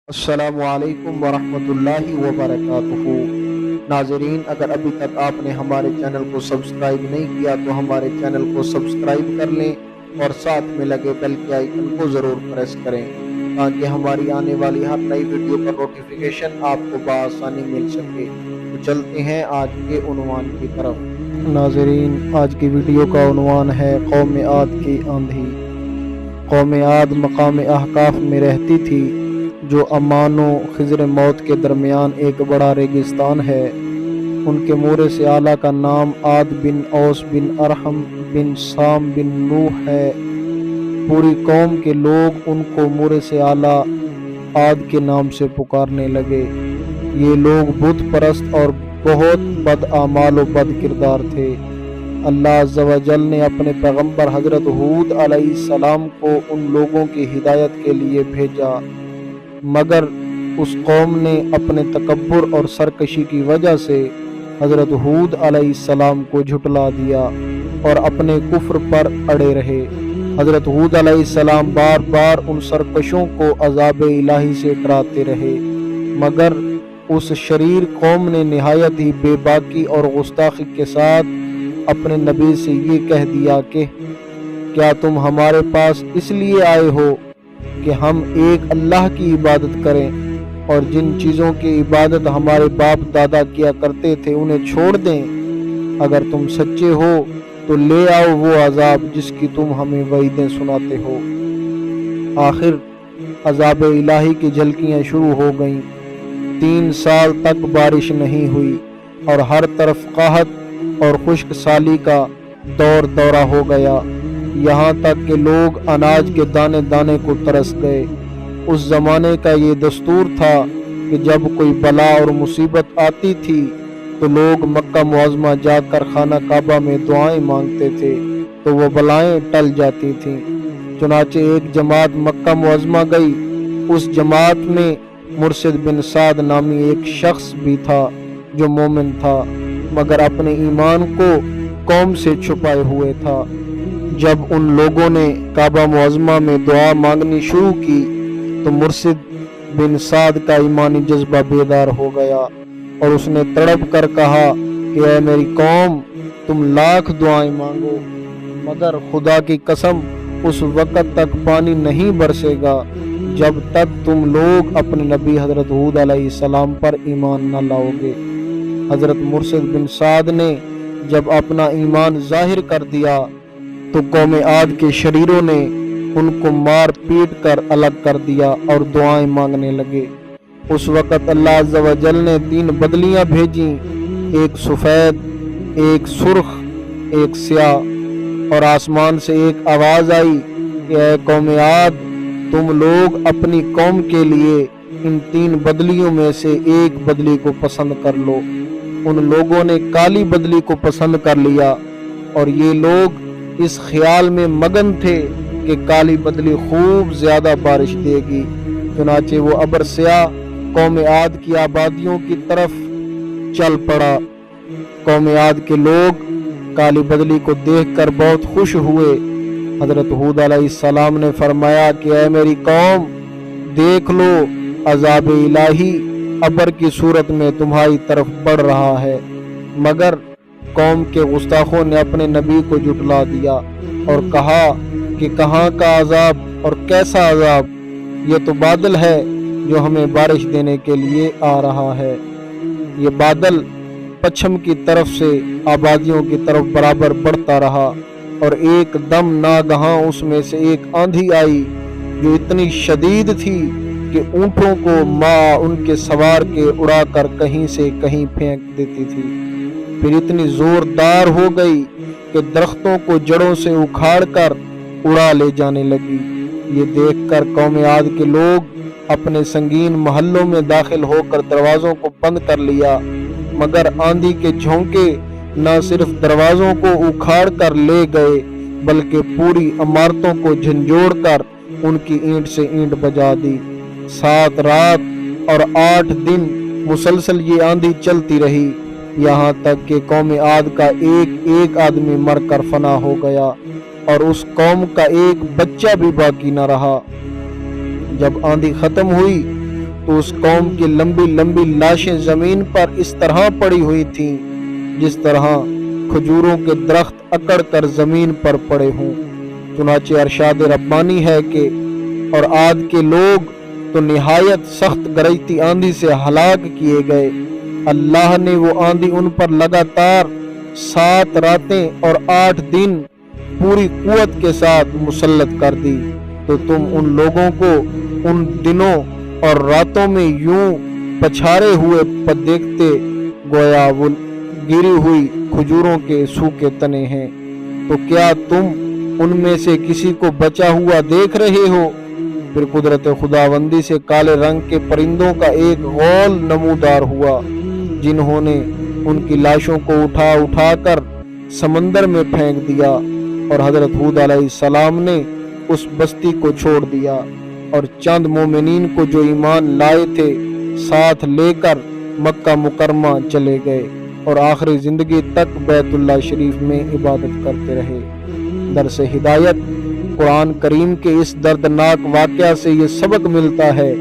السلام علیکم ورحمۃ اللہ وبرکاتہ۔ ناظرین، اگر ابھی تک آپ نے ہمارے چینل کو سبسکرائب نہیں کیا تو ہمارے چینل کو سبسکرائب کر لیں اور ساتھ میں لگے بیل کے آئیکن کو ضرور پریس کریں تاکہ ہماری آنے والی ہر نئی ویڈیو کا نوٹیفیکیشن آپ کو بآسانی مل سکے۔ تو چلتے ہیں آج کے عنوان کی طرف۔ ناظرین، آج کی ویڈیو کا عنوان ہے قوم عاد کی آندھی۔ قوم عاد مقام احقاف میں رہتی تھی، جو امان و خضر موت کے درمیان ایک بڑا ریگستان ہے۔ ان کے مورے سے اعلیٰ کا نام عاد بن اوس بن ارحم بن سام بن نوح ہے۔ پوری قوم کے لوگ ان کو مورے سے اعلیٰ عاد کے نام سے پکارنے لگے۔ یہ لوگ بت پرست اور بہت بد اعمال و بد کردار تھے۔ اللہ عز و جل نے اپنے پیغمبر حضرت ہود علیہ السلام کو ان لوگوں کی ہدایت کے لیے بھیجا، مگر اس قوم نے اپنے تکبر اور سرکشی کی وجہ سے حضرت ہود علیہ السلام کو جھٹلا دیا اور اپنے کفر پر اڑے رہے۔ حضرت ہود علیہ السلام بار بار ان سرکشوں کو عذاب الہی سے ڈراتے رہے، مگر اس شریر قوم نے نہایت ہی بے باکی اور گستاخی کے ساتھ اپنے نبی سے یہ کہہ دیا کہ کیا تم ہمارے پاس اس لیے آئے ہو کہ ہم ایک اللہ کی عبادت کریں اور جن چیزوں کی عبادت ہمارے باپ دادا کیا کرتے تھے انہیں چھوڑ دیں؟ اگر تم سچے ہو تو لے آؤ وہ عذاب جس کی تم ہمیں وعیدیں سناتے ہو۔ آخر عذاب الہی کی جھلکیاں شروع ہو گئیں۔ 3 سال تک بارش نہیں ہوئی اور ہر طرف قحط اور خشک سالی کا دورہ ہو گیا، یہاں تک کہ لوگ اناج کے دانے دانے کو ترس گئے۔ اس زمانے کا یہ دستور تھا کہ جب کوئی بلا اور مصیبت آتی تھی تو لوگ مکہ معظمہ جا کر خانہ کعبہ میں دعائیں مانگتے تھے تو وہ بلائیں ٹل جاتی تھیں۔ چنانچہ ایک جماعت مکہ معظمہ گئی۔ اس جماعت میں مرشد بن سعد نامی ایک شخص بھی تھا جو مومن تھا، مگر اپنے ایمان کو قوم سے چھپائے ہوئے تھا۔ جب ان لوگوں نے کعبہ معظمہ میں دعا مانگنی شروع کی تو مرشد بن سعد کا ایمانی جذبہ بیدار ہو گیا اور اس نے تڑپ کر کہا کہ اے میری قوم، تم لاکھ دعائیں مانگو مگر خدا کی قسم اس وقت تک پانی نہیں برسے گا جب تک تم لوگ اپنے نبی حضرت ہود علیہ السلام پر ایمان نہ لاؤ گے۔ حضرت مرشد بن سعد نے جب اپنا ایمان ظاہر کر دیا تو قوم عاد کے شریروں نے ان کو مار پیٹ کر الگ کر دیا اور دعائیں مانگنے لگے۔ اس وقت اللہ عز و جل نے 3 بدلیاں بھیجیں، ایک سفید، ایک سرخ، ایک سیاہ، اور آسمان سے ایک آواز آئی کہ اے قوم عاد، تم لوگ اپنی قوم کے لیے ان 3 بدلیوں میں سے ایک بدلی کو پسند کر لو۔ ان لوگوں نے کالی بدلی کو پسند کر لیا اور یہ لوگ اس خیال میں مگن تھے کہ کالی بدلی خوب زیادہ بارش دے گی۔ چنانچہ وہ ابر سیاہ قوم عاد کی آبادیوں کی طرف چل پڑا۔ قوم عاد کے لوگ کالی بدلی کو دیکھ کر بہت خوش ہوئے۔ حضرت ہود علیہ السلام نے فرمایا کہ اے میری قوم، دیکھ لو، عذاب الہی ابر کی صورت میں تمہاری طرف بڑھ رہا ہے، مگر قوم کے گستاخوں نے اپنے نبی کو جھٹلا دیا اور کہا کہ کہاں کا عذاب اور کیسا عذاب؟ یہ تو بادل ہے جو ہمیں بارش دینے کے لیے آ رہا ہے۔ یہ بادل پچھم کی طرف سے آبادیوں کی طرف برابر بڑھتا رہا اور ایک دم ناگہاں اس میں سے ایک آندھی آئی جو اتنی شدید تھی کہ اونٹوں کو ماں ان کے سوار کے اڑا کر کہیں سے کہیں پھینک دیتی تھی، پھر اتنی زوردار ہو گئی کہ درختوں کو جڑوں سے اکھاڑ کر اڑا لے جانے لگی۔ یہ دیکھ کر قوم عاد کے لوگ اپنے سنگین محلوں میں داخل ہو کر دروازوں کو بند کر لیا، مگر آندھی کے جھونکے نہ صرف دروازوں کو اکھاڑ کر لے گئے بلکہ پوری عمارتوں کو جھنجھوڑ کر ان کی اینٹ سے اینٹ بجا دی۔ 7 رات اور 8 دن مسلسل یہ آندھی چلتی رہی، یہاں تک کہ قوم عاد کا ایک آدمی مر کر فنا ہو گیا اور اس قوم کا ایک بچہ بھی باقی نہ رہا۔ جب آندھی ختم ہوئی تو اس قوم کی لمبی لمبی لاشیں زمین پر اس طرح پڑی ہوئی تھیں جس طرح کھجوروں کے درخت اکڑ کر زمین پر پڑے ہوں۔ چنانچہ ارشاد ربانی ہے کہ اور عاد کے لوگ تو نہایت سخت گرجتی آندھی سے ہلاک کیے گئے، اللہ نے وہ آندھی ان پر لگاتار 7 راتیں اور 8 دن پوری قوت کے ساتھ مسلط کر دی، تو تم ان لوگوں کو ان دنوں اور راتوں میں یوں پچھارے ہوئے دیکھتے گویا وہ گری ہوئی کھجوروں کے سوکھے تنے ہیں، تو کیا تم ان میں سے کسی کو بچا ہوا دیکھ رہے ہو؟ پھر قدرت خداوندی سے کالے رنگ کے پرندوں کا ایک غول نمودار ہوا، جنہوں نے ان کی لاشوں کو اٹھا اٹھا کر سمندر میں پھینک دیا، اور حضرت ہود علیہ السلام نے اس بستی کو چھوڑ دیا اور چند مومنین کو جو ایمان لائے تھے ساتھ لے کر مکہ مکرمہ چلے گئے، اور آخری زندگی تک بیت اللہ شریف میں عبادت کرتے رہے۔ درس ہدایت قرآن کریم کے اس دردناک واقعہ سے یہ سبق ملتا ہے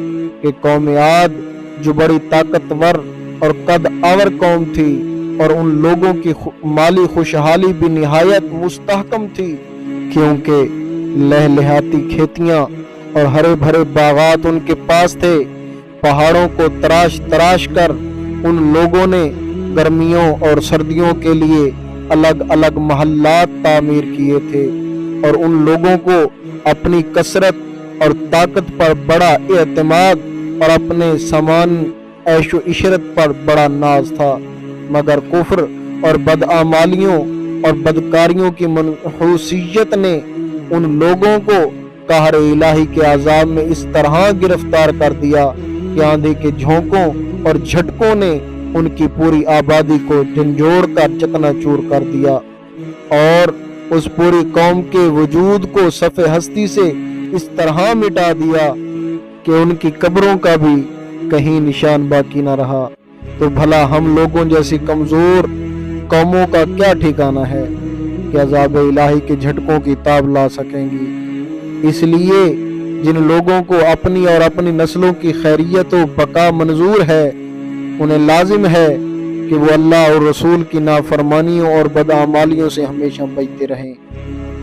کہ قوم عاد جو بڑی طاقتور اور قد آور قوم تھی، اور ان لوگوں کی مالی خوشحالی بھی نہایت مستحکم تھی، کیونکہ لہلہاتی کھیتیاں اور ہرے بھرے باغات ان کے پاس تھے۔ پہاڑوں کو تراش تراش کر ان لوگوں نے گرمیوں اور سردیوں کے لیے الگ الگ محلات تعمیر کیے تھے، اور ان لوگوں کو اپنی کثرت اور طاقت پر بڑا اعتماد اور اپنے سامان عیش و عشرت پر بڑا ناز تھا، مگر کفر اور بدعمالیوں اور بدکاریوں کی منحوسیت نے ان لوگوں کو قہر الہی کے عذاب میں اس طرح گرفتار کر دیا کہ آندھی کے جھونکوں اور جھٹکوں نے ان کی پوری آبادی کو جھنجھوڑ کر چکنا چور کر دیا، اور اس پوری قوم کے وجود کو صف ہستی سے اس طرح مٹا دیا کہ ان کی قبروں کا بھی کہیں نشان باقی نہ رہا۔ تو بھلا ہم لوگوں جیسی کمزور قوموں کا کیا ٹھکانہ ہے کہ عذاب الہی کے جھٹکوں کی تاب لا سکیں گی؟ اس لیے جن لوگوں کو اپنی اور اپنی نسلوں کی خیریت و بقا منظور ہے، انہیں لازم ہے کہ وہ اللہ اور رسول کی نافرمانیوں اور بدعمالیوں سے ہمیشہ بچتے رہیں،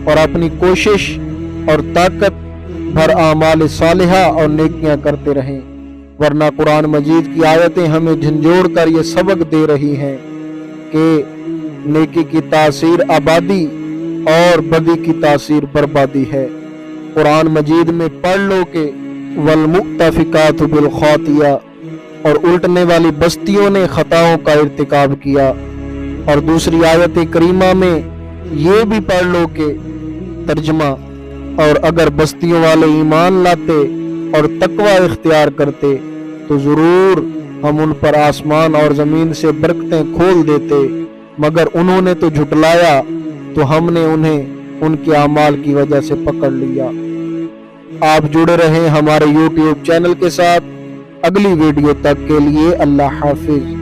اور اپنی کوشش اور طاقت بھر اعمال صالحہ اور نیکیاں کرتے رہیں، ورنہ قرآن مجید کی آیتیں ہمیں جھنجھوڑ کر یہ سبق دے رہی ہیں کہ نیکی کی تاثیر آبادی اور بدی کی تاثیر بربادی ہے۔ قرآن مجید میں پڑھ لو کہ والمؤتفقات بالخاطیہ، اور الٹنے والی بستیوں نے خطاؤں کا ارتکاب کیا، اور دوسری آیت کریمہ میں یہ بھی پڑھ لو کہ ترجمہ اور اگر بستیوں والے ایمان لاتے اور تقوی اختیار کرتے تو ضرور ہم ان پر آسمان اور زمین سے برکتیں کھول دیتے، مگر انہوں نے تو جھٹلایا تو ہم نے انہیں ان کے اعمال کی وجہ سے پکڑ لیا۔ آپ جڑے رہیں ہمارے YouTube چینل کے ساتھ۔ اگلی ویڈیو تک کے لیے اللہ حافظ۔